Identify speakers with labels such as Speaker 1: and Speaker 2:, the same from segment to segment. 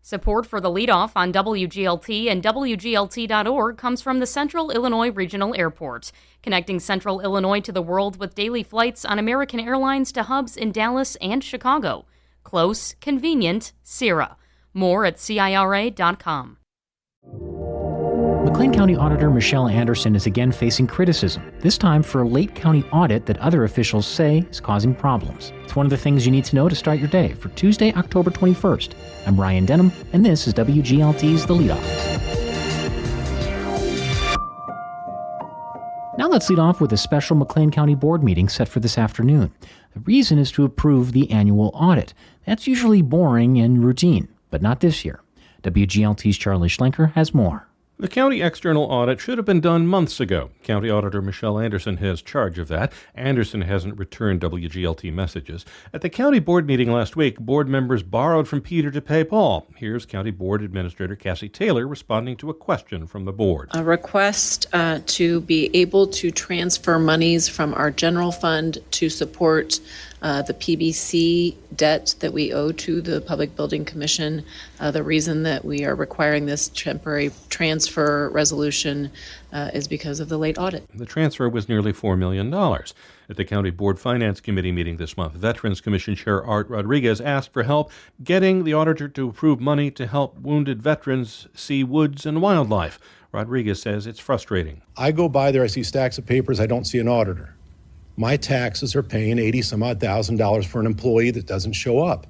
Speaker 1: Support for the Leadoff on WGLT and WGLT.org comes from the Central Illinois Regional Airport, connecting Central Illinois to the world with daily flights on American Airlines to hubs in Dallas and Chicago. Close, convenient, CIRA. More at CIRA.com.
Speaker 2: McLean County Auditor Michelle Anderson is again facing criticism, this time for a late county audit that other officials say is causing problems. It's one of the things you need to know to start your day for Tuesday, October 21st. I'm Ryan Denham, and this is WGLT's The Leadoff. Now let's lead off with a special McLean County Board meeting set for this afternoon. The reason is to approve the annual audit. That's usually boring and routine, but not this year. WGLT's Charlie Schlenker has more.
Speaker 3: The county external audit should have been done months ago. County Auditor Michelle Anderson has charge of that. Anderson hasn't returned WGLT messages. At the county board meeting last week, board members borrowed from Peter to pay Paul. Here's County Board Administrator Cassie Taylor responding to a question from the board.
Speaker 4: A request to be able to transfer monies from our general fund to support the PBC debt that we owe to the Public Building Commission. The reason that we are requiring this temporary transfer resolution is because of the late audit.
Speaker 3: The transfer was nearly $4 million. At the County Board Finance Committee meeting this month, Veterans Commission Chair Art Rodriguez asked for help getting the auditor to approve money to help wounded veterans see woods and wildlife. Rodriguez says it's frustrating.
Speaker 5: I go by there, I see stacks of papers, I don't see an auditor. My taxes are paying $80,000 for an employee that doesn't show up.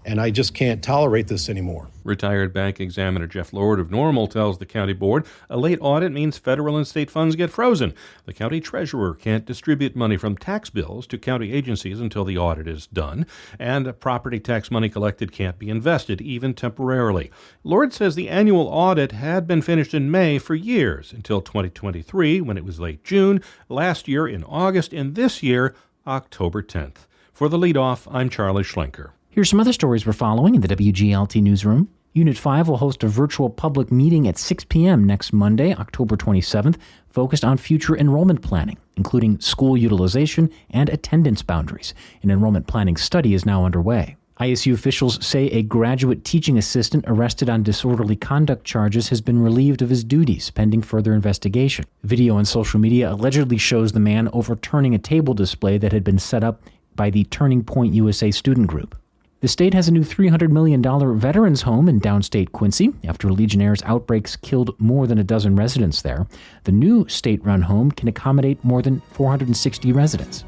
Speaker 5: And I just can't tolerate this anymore.
Speaker 3: Retired bank examiner Jeff Lord of Normal tells the county board a late audit means federal and state funds get frozen. The county treasurer can't distribute money from tax bills to county agencies until the audit is done, and property tax money collected can't be invested, even temporarily. Lord says the annual audit had been finished in May for years, until 2023, when it was late June, last year in August, and this year, October 10th. For the Leadoff, I'm Charlie Schlenker.
Speaker 2: Here's some other stories we're following in the WGLT newsroom. Unit 5 will host a virtual public meeting at 6 p.m. next Monday, October 27th, focused on future enrollment planning, including school utilization and attendance boundaries. An enrollment planning study is now underway. ISU officials say a graduate teaching assistant arrested on disorderly conduct charges has been relieved of his duties pending further investigation. Video on social media allegedly shows the man overturning a table display that had been set up by the Turning Point USA student group. The state has a new $300 million veterans home in downstate Quincy after Legionnaire's outbreaks killed more than a dozen residents there. The new state-run home can accommodate more than 460 residents.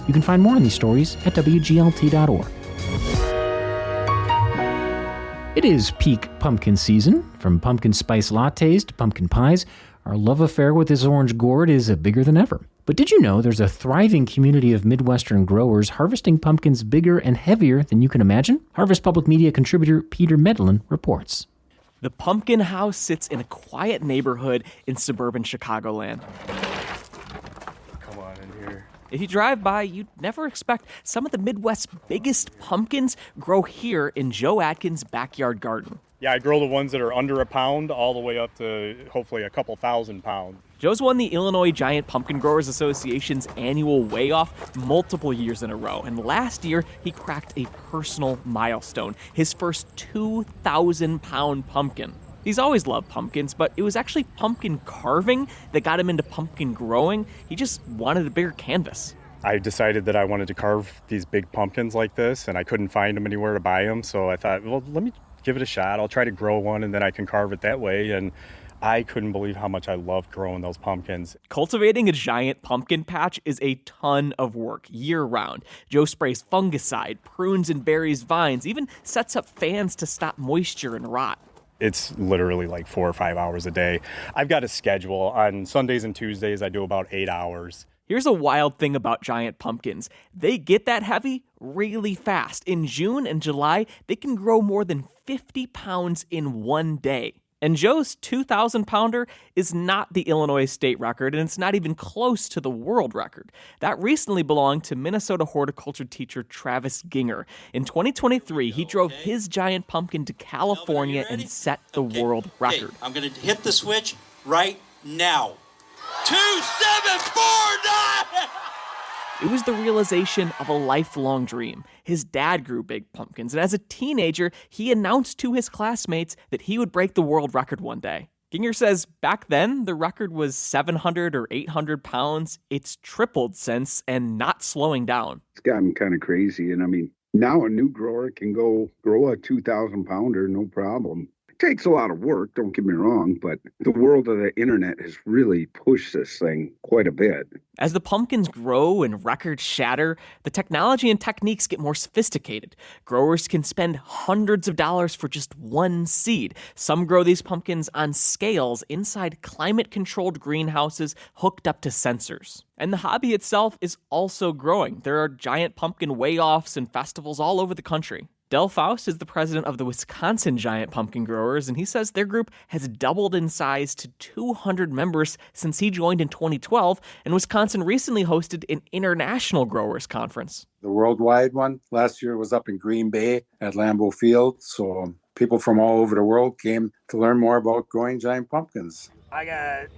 Speaker 2: You can find more on these stories at WGLT.org. It is peak pumpkin season. From pumpkin spice lattes to pumpkin pies, our love affair with this orange gourd is bigger than ever. But did you know there's a thriving community of Midwestern growers harvesting pumpkins bigger and heavier than you can imagine? Harvest Public Media contributor Peter Medlin reports.
Speaker 6: The pumpkin house sits in a quiet neighborhood in suburban Chicagoland.
Speaker 7: Come on in here.
Speaker 6: If you drive by, you'd never expect some of the Midwest's biggest pumpkins grow here in Joe Atkins' backyard garden.
Speaker 7: Yeah, I grow the ones that are under a pound all the way up to hopefully a couple thousand pounds.
Speaker 6: Joe's won the Illinois Giant Pumpkin Growers Association's annual weigh-off multiple years in a row, and last year he cracked a personal milestone, his first 2,000-pound pumpkin. He's always loved pumpkins, but it was actually pumpkin carving that got him into pumpkin growing. He just wanted a bigger canvas.
Speaker 7: I decided that I wanted to carve these big pumpkins like this, and I couldn't find them anywhere to buy them, so I thought, well, let me give it a shot. I'll try to grow one, and then I can carve it that way, and I couldn't believe how much I loved growing those pumpkins.
Speaker 6: Cultivating a giant pumpkin patch is a ton of work year-round. Joe sprays fungicide, prunes and buries vines, even sets up fans to stop moisture and rot.
Speaker 7: It's literally like 4 or 5 hours a day. I've got a schedule. On Sundays and Tuesdays, I do about 8 hours.
Speaker 6: Here's a wild thing about giant pumpkins. They get that heavy really fast. In June and July, they can grow more than 50 pounds in one day. And Joe's 2,000-pounder is not the Illinois state record, and it's not even close to the world record. That recently belonged to Minnesota horticulture teacher Travis Ginger. In 2023, he drove his giant pumpkin to California and set the world record.
Speaker 8: I'm going to hit the switch right now. 2749!
Speaker 6: It was the realization of a lifelong dream. His dad grew big pumpkins, and as a teenager, he announced to his classmates that he would break the world record one day. Ginger says back then, the record was 700 or 800 pounds. It's tripled since and not slowing down.
Speaker 8: It's gotten kind of crazy. And I mean, now a new grower can go grow a 2,000 pounder, no problem. It takes a lot of work, don't get me wrong, but the world of the internet has really pushed this thing quite a bit.
Speaker 6: As the pumpkins grow and records shatter, the technology and techniques get more sophisticated. Growers can spend hundreds of dollars for just one seed. Some grow these pumpkins on scales inside climate-controlled greenhouses hooked up to sensors. And the hobby itself is also growing. There are giant pumpkin weigh-offs and festivals all over the country. Del Faust is the president of the Wisconsin Giant Pumpkin Growers, and he says their group has doubled in size to 200 members since he joined in 2012, and Wisconsin recently hosted an international growers conference.
Speaker 9: The worldwide one last year was up in Green Bay at Lambeau Field, so people from all over the world came to learn more about growing giant pumpkins.
Speaker 7: I got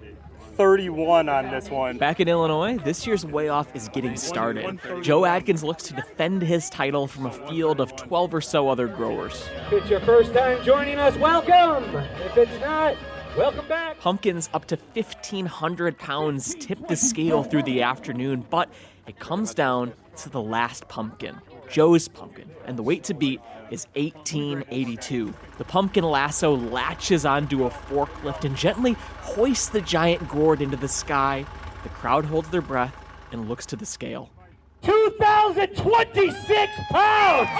Speaker 7: 31 on this one.
Speaker 6: Back in Illinois, this year's weigh-off is getting started. Joe Adkins looks to defend his title from a field of 12 or so other growers.
Speaker 10: If it's your first time joining us, welcome. If it's not, welcome back.
Speaker 6: Pumpkins up to 1,500 pounds tip the scale through the afternoon, but it comes down to the last pumpkin, Joe's pumpkin, and the weight to beat is 1882. The pumpkin lasso latches onto a forklift and gently hoists the giant gourd into the sky. The crowd holds their breath and looks to the scale.
Speaker 10: 2,026 pounds!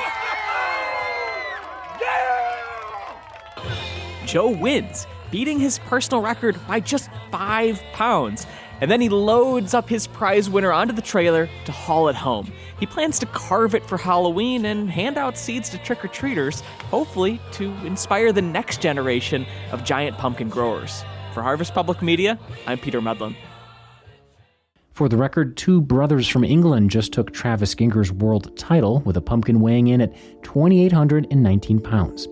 Speaker 6: Joe wins, beating his personal record by just 5 pounds. And then he loads up his prize winner onto the trailer to haul it home. He plans to carve it for Halloween and hand out seeds to trick-or-treaters, hopefully to inspire the next generation of giant pumpkin growers. For Harvest Public Media, I'm Peter Medlin.
Speaker 2: For the record, 2 brothers from England just took Travis Ginger's world title, with a pumpkin weighing in at 2,819 pounds.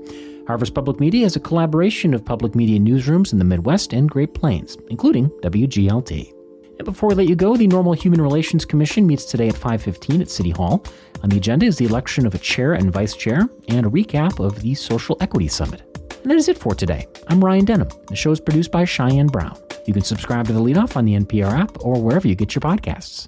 Speaker 2: Harvest Public Media is a collaboration of public media newsrooms in the Midwest and Great Plains, including WGLT. And before we let you go, the Normal Human Relations Commission meets today at 5:15 at City Hall. On the agenda is the election of a chair and vice chair and a recap of the Social Equity Summit. And that is it for today. I'm Ryan Denham. The show is produced by Cheyenne Brown. You can subscribe to The Leadoff on the NPR app or wherever you get your podcasts.